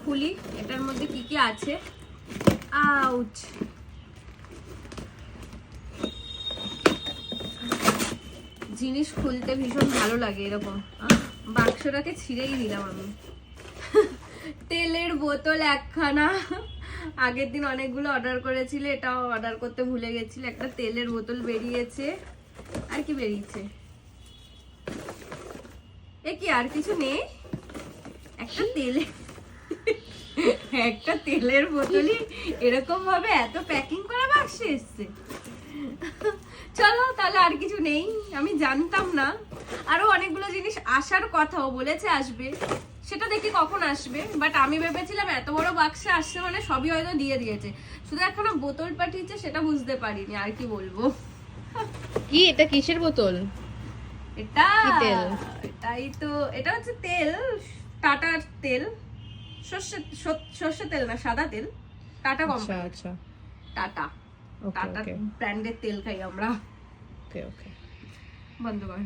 খুলি এটার মধ্যে কি কি আছে। আউচ, জিনিস খুলতে ভীষণ ভালো লাগে এরকম। বাক্সটাকে ছিঁড়েই দিলাম আমি। তেলের বোতল একখানা, আগের দিন অনেকগুলো অর্ডার করেছিল, এটাও অর্ডার করতে ভুলে গেছিল। একটা তেলের বোতল বেরিয়েছে। আর কি বেরিয়েছে? এ কি আর কিছু নেই? একটা তেলের বোতলই এরকম ভাবে এত প্যাকিং করা বাক্সে এসছে। চলো তাহলে, আর কিছু নেই, আমি জানতাম না। আরো অনেকগুলো জিনিস আসার কথাও বলেছে আসবে, সেটা দেখি কখন আসবে। বাট আমি ভেবেছিলাম এত বড় বাক্সে আসছে মানে সবই হয়তো দিয়ে দিয়েছে, শুধু একখানা বোতল পাঠিয়েছে সেটা বুঝতে পারিনি। আর কি বলবো। কি এটা কিসের বোতল? এটা কি তেল? এটাই তো, এটা হচ্ছে তেল, টাটার তেল। সর্ষে তেল না, সাদা তেল, টাটা কোম্পানি। আচ্ছা টাটা, টাটা ব্র্যান্ডের তেল খাই আমরা। ওকে ওকে, বন্ধ কর।